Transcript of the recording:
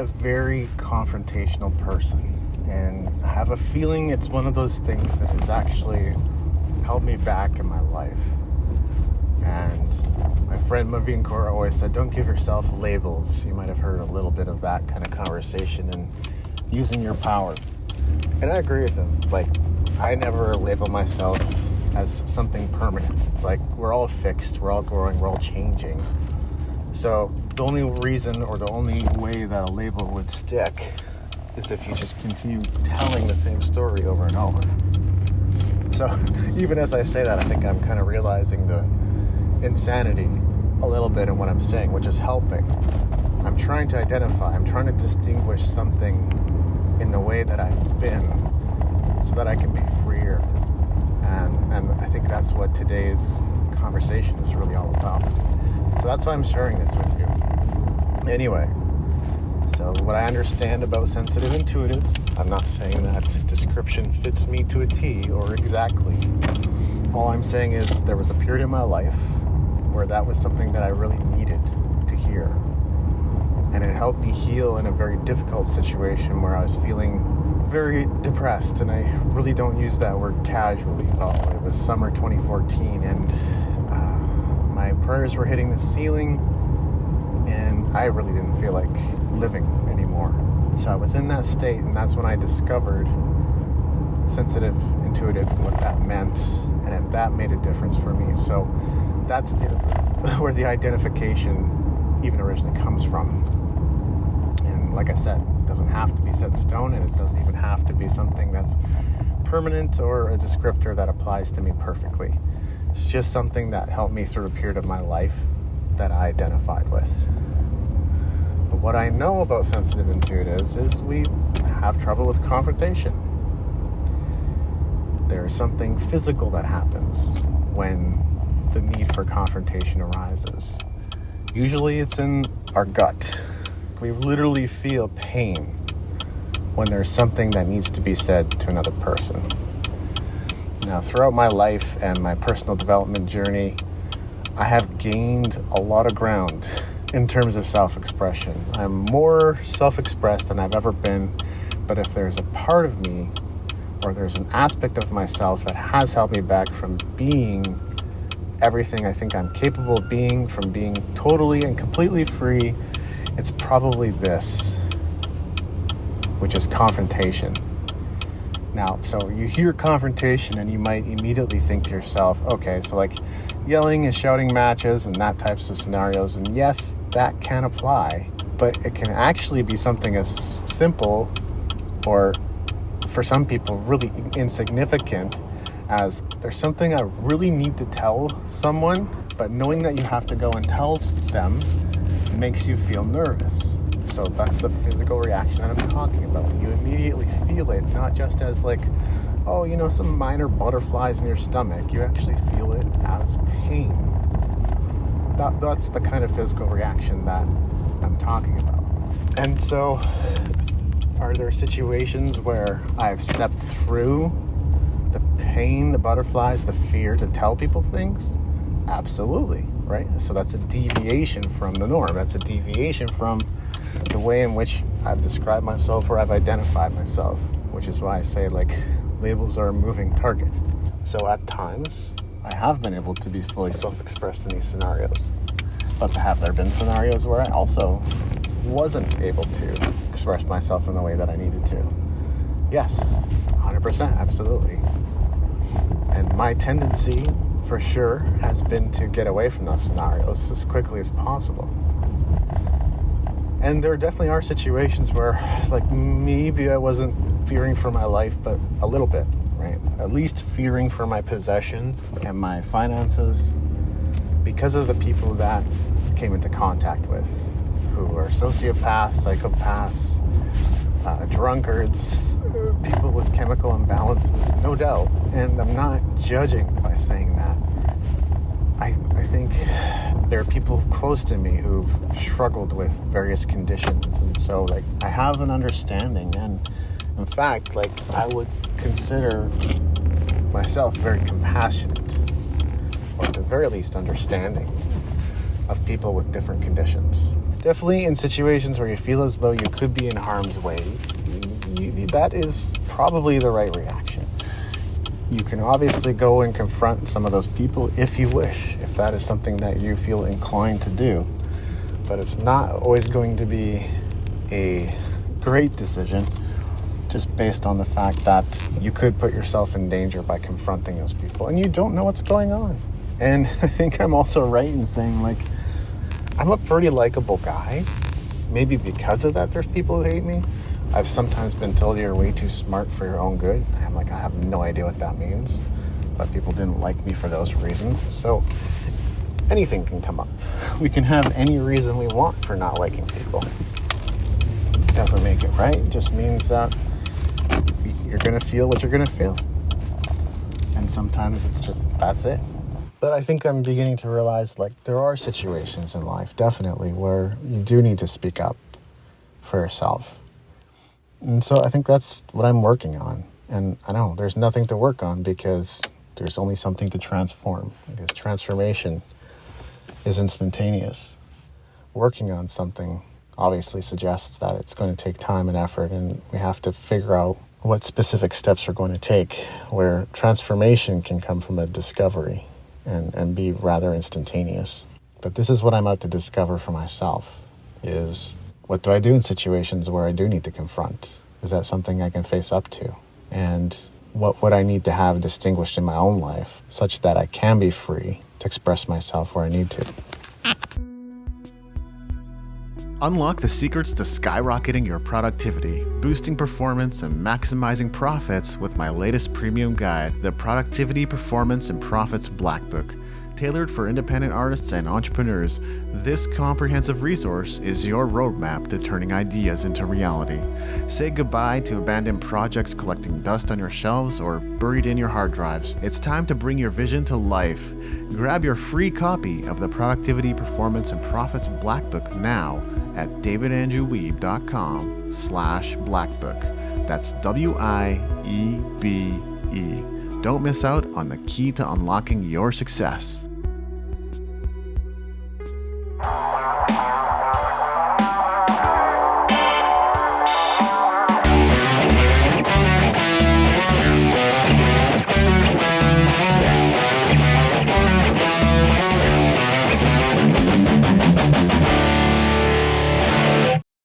a very confrontational person, and I have a feeling it's one of those things that has actually held me back in my life. And my friend Maveen Kaura always said, don't give yourself labels. You might have heard a little bit of that kind of conversation and using your power. And I agree with him. Like, I never label myself as something permanent. It's like we're all fixed, we're all growing, we're all changing. So the only reason or the only way that a label would stick is if you just continue telling the same story over and over. So even as I say that, I think I'm kind of realizing the insanity a little bit in what I'm saying, which is helping. I'm trying to identify, I'm trying to distinguish something in the way that I've been so that I can be freer. And I think that's what today's conversation is really all about. So that's why I'm sharing this with you. Anyway, so what I understand about sensitive intuitives, I'm not saying that description fits me to a T or exactly. All I'm saying is there was a period in my life where that was something that I really needed to hear. And it helped me heal in a very difficult situation where I was feeling very depressed, and I really don't use that word casually at all. It was summer 2014, and my prayers were hitting the ceiling, and I really didn't feel like living anymore. So I was in that state, and that's when I discovered sensitive intuitive and what that meant, and that made a difference for me. So that's where the identification even originally comes from. And like I said, it doesn't have to be set in stone, and it doesn't even have to be something that's permanent or a descriptor that applies to me perfectly. It's just something that helped me through a period of my life that I identified with. But what I know about sensitive intuitives is we have trouble with confrontation. There is something physical that happens when the need for confrontation arises. Usually it's in our gut. We literally feel pain when there's something that needs to be said to another person. Now, throughout my life and my personal development journey, I have gained a lot of ground in terms of self-expression. I'm more self-expressed than I've ever been, but if there's a part of me or there's an aspect of myself that has held me back from being everything I think I'm capable of being, from being totally and completely free, it's probably this, which is confrontation. Now, so you hear confrontation and you might immediately think to yourself, okay, so like yelling and shouting matches and that types of scenarios, and yes, that can apply, but it can actually be something as simple, or for some people really insignificant, as there's something I really need to tell someone, but knowing that you have to go and tell them makes you feel nervous. So that's the physical reaction that I'm talking about. You immediately feel it, not just as like, oh, you know, some minor butterflies in your stomach. You actually feel it as pain. That's the kind of physical reaction that I'm talking about. And so, are there situations where I've stepped through the pain, the butterflies, the fear to tell people things? Absolutely, right? So that's a deviation from the norm. That's a deviation from the way in which I've described myself or I've identified myself, which is why I say, like, labels are a moving target. So at times, I have been able to be fully self-expressed in these scenarios. But have there been scenarios where I also wasn't able to express myself in the way that I needed to? Yes, 100%, absolutely. And my tendency, for sure, has been to get away from those scenarios as quickly as possible. And there definitely are situations where, like, maybe I wasn't fearing for my life, but a little bit, right? At least fearing for my possessions and my finances because of the people that came into contact with, who are sociopaths, psychopaths, drunkards, people with chemical imbalances, no doubt. And I'm not judging by saying that. I think there are people close to me who've struggled with various conditions, and so, like, I have an understanding, and in fact, like, I would consider myself very compassionate, or at the very least understanding of people with different conditions. Definitely in situations where you feel as though you could be in harm's way, that is probably the right reaction. You can obviously go and confront some of those people if you wish, if that is something that you feel inclined to do. But it's not always going to be a great decision just based on the fact that you could put yourself in danger by confronting those people and you don't know what's going on. And I think I'm also right in saying, like, I'm a pretty likable guy. Maybe because of that, there's people who hate me. I've sometimes been told you're way too smart for your own good. I'm like, I have no idea what that means. But people didn't like me for those reasons. So anything can come up. We can have any reason we want for not liking people. It doesn't make it right. It just means that you're going to feel what you're going to feel. And sometimes it's just, that's it. But I think I'm beginning to realize, like, there are situations in life, definitely, where you do need to speak up for yourself. And so I think that's what I'm working on. And I know there's nothing to work on because there's only something to transform. Because transformation is instantaneous. Working on something obviously suggests that it's going to take time and effort, and we have to figure out what specific steps we're going to take, where transformation can come from a discovery and be rather instantaneous. But this is what I'm out to discover for myself, is what do I do in situations where I do need to confront? Is that something I can face up to? And what would I need to have distinguished in my own life such that I can be free to express myself where I need to? Unlock the secrets to skyrocketing your productivity, boosting performance, and maximizing profits with my latest premium guide, the Productivity, Performance, and Profits Blackbook. Tailored for independent artists and entrepreneurs, this comprehensive resource is your roadmap to turning ideas into reality. Say goodbye to abandoned projects collecting dust on your shelves or buried in your hard drives. It's time to bring your vision to life. Grab your free copy of the Productivity, Performance, and Profits Blackbook now at davidandrewweeb.com/blackbook. That's WIEBE. Don't miss out on the key to unlocking your success.